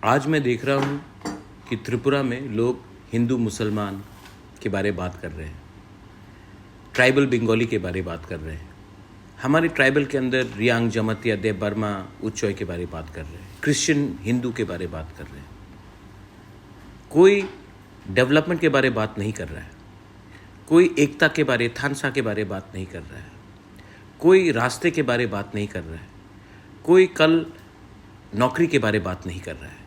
आज मैं देख रहा हूँ कि त्रिपुरा में लोग हिंदू मुसलमान के बारे बात कर रहे हैं, ट्राइबल बंगाली के बारे बात कर रहे हैं, हमारे ट्राइबल के अंदर रियांग जमतिया देव बर्मा उच्चॉय के बारे बात कर रहे हैं, क्रिश्चियन हिंदू के बारे बात कर रहे हैं। कोई डेवलपमेंट के बारे बात नहीं कर रहा है, कोई एकता के बारे थानसा के बारे बात नहीं कर रहा है, कोई रास्ते के बारे बात नहीं कर रहा है, कोई कल नौकरी के बारे बात नहीं कर रहा है।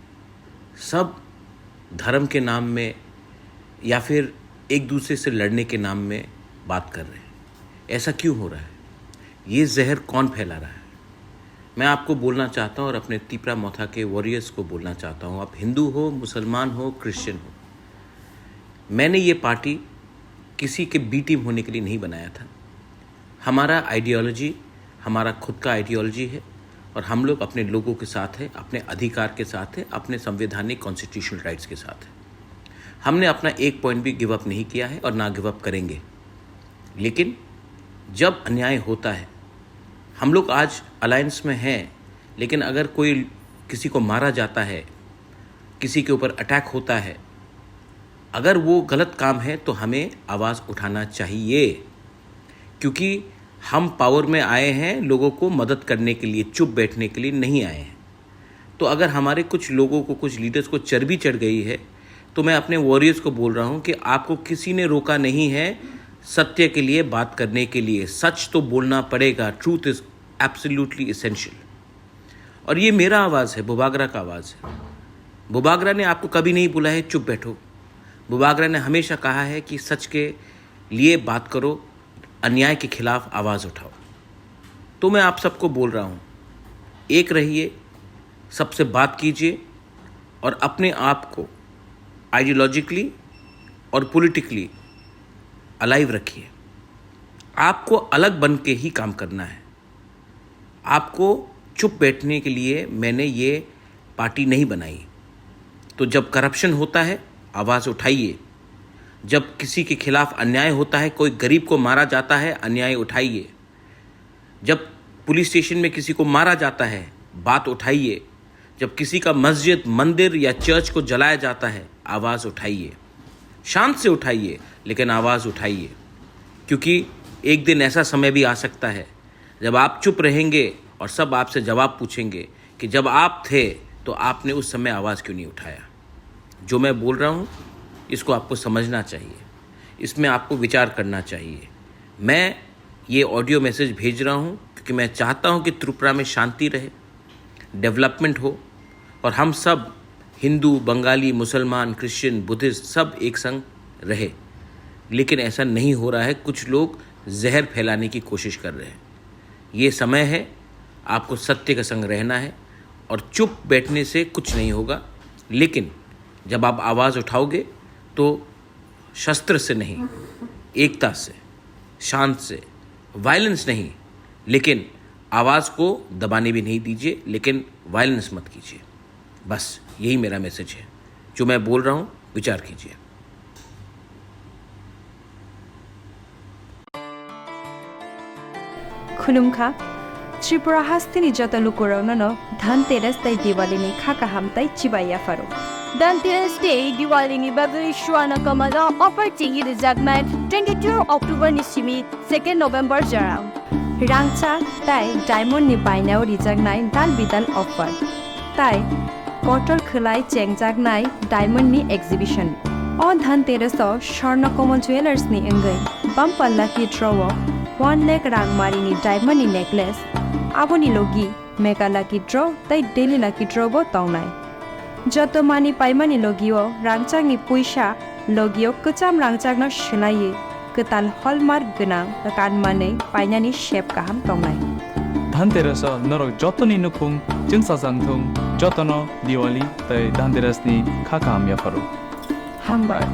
सब धर्म के नाम में या फिर एक दूसरे से लड़ने के नाम में बात कर रहे हैं। ऐसा क्यों हो रहा है? ये जहर कौन फैला रहा है? मैं आपको बोलना चाहता हूँ और अपने तिपरा मौथा के वॉरियर्स को बोलना चाहता हूँ, आप हिंदू हो, मुसलमान हो, क्रिश्चियन हो, मैंने ये पार्टी किसी के बी टीम होने के लिए नहीं बनाया था। हमारा आइडियोलॉजी हमारा खुद का आइडियोलॉजी है और हम लोग अपने लोगों के साथ हैं, अपने अधिकार के साथ हैं, अपने संवैधानिक कॉन्स्टिट्यूशनल राइट्स के साथ हैं। हमने अपना एक पॉइंट भी गिव अप नहीं किया है और ना गिव अप करेंगे। लेकिन जब अन्याय होता है, हम लोग आज अलायंस में हैं, लेकिन अगर कोई किसी को मारा जाता है, किसी के ऊपर अटैक होता है, अगर वो गलत काम है तो हमें आवाज़ उठाना चाहिए, क्योंकि हम पावर में आए हैं लोगों को मदद करने के लिए, चुप बैठने के लिए नहीं आए हैं। तो अगर हमारे कुछ लोगों को, कुछ लीडर्स को चर्बी चढ़ गई है, तो मैं अपने वॉरियर्स को बोल रहा हूं कि आपको किसी ने रोका नहीं है सत्य के लिए बात करने के लिए। सच तो बोलना पड़ेगा, ट्रूथ इज एब्सोल्युटली एसेंशियल। और ये मेरा आवाज़ है, बुबागरा का आवाज़ है। बुबागरा ने आपको कभी नहीं बोला है चुप बैठो। बुबागरा ने हमेशा कहा है कि सच के लिए बात करो, अन्याय के खिलाफ आवाज़ उठाओ। तो मैं आप सबको बोल रहा हूँ, एक रहिए, सबसे बात कीजिए और अपने आप को आइडियोलॉजिकली और पॉलिटिकली अलाइव रखिए। आपको अलग बन के ही काम करना है। आपको चुप बैठने के लिए मैंने ये पार्टी नहीं बनाई। तो जब करप्शन होता है, आवाज़ उठाइए। जब किसी के खिलाफ अन्याय होता है, कोई गरीब को मारा जाता है, अन्याय उठाइए। जब पुलिस स्टेशन में किसी को मारा जाता है, बात उठाइए। जब किसी का मस्जिद, मंदिर या चर्च को जलाया जाता है, आवाज़ उठाइए। शांत से उठाइए, लेकिन आवाज़ उठाइए, क्योंकि एक दिन ऐसा समय भी आ सकता है जब आप चुप रहेंगे और सब आपसे जवाब पूछेंगे कि जब आप थे तो आपने उस समय आवाज़ क्यों नहीं उठाया। जो मैं बोल रहा हूँ, इसको आपको समझना चाहिए, इसमें आपको विचार करना चाहिए। मैं ये ऑडियो मैसेज भेज रहा हूँ क्योंकि मैं चाहता हूँ कि त्रिपुरा में शांति रहे, डेवलपमेंट हो और हम सब हिंदू, बंगाली, मुसलमान, क्रिश्चियन, बुद्धिस्ट सब एक संग रहे। लेकिन ऐसा नहीं हो रहा है। कुछ लोग जहर फैलाने की कोशिश कर रहे हैं। ये समय है, आपको सत्य के संग रहना है और चुप बैठने से कुछ नहीं होगा। लेकिन जब आप आवाज़ उठाओगे तो शस्त्र से नहीं, एकता से, शांत से, वायलेंस नहीं, लेकिन आवाज़ को दबाने भी नहीं दीजिए, लेकिन वायलेंस मत कीजिए। बस यही मेरा मैसेज है। जो मैं बोल रहा हूँ, विचार कीजिए। खुलुमखा त्रिपुरा हास्तिनी जत लुकुराउनो धनतेरस तै दिवालीनि खाका हामताई चिबाया फारो धनतेरस डे दिवालीनि बागै शुआना कमला अफर चिंगी रिजागमेंट 22 अक्टोबर निसिमी 2 नवंबर जरां रांचा ताई डायमंड नि बायनाव रिजागनाय दान बिदान अफर ताई कटर खलाय चेंगजागनाय डायमंड नि एग्जिबिशन अ धनतेरस स्वर्ण कमल ज्वेलर्स नि अंगै बमपल्ला की ड्रॉ 1 लाख रांगमारिनि डायमंड नि नेकलेस आबोनि लोगी मेगा लाकी ड्रॉ तै डेली लाकी ड्रॉ बो ताउनाय जत मानि पाइमानि लोगियो रांचांनि पैसा लोगियो कचाम रांचांनो सोलायो कताल हलमार्क गोनां कानमानै पाइनानि शेप गाहाम ताउनाय धनतेरस नरक जतनि नुखुं जोंसा जांथुं जतन दिवाली तै धनतेरसनि खाका हामया फारो हामबाय।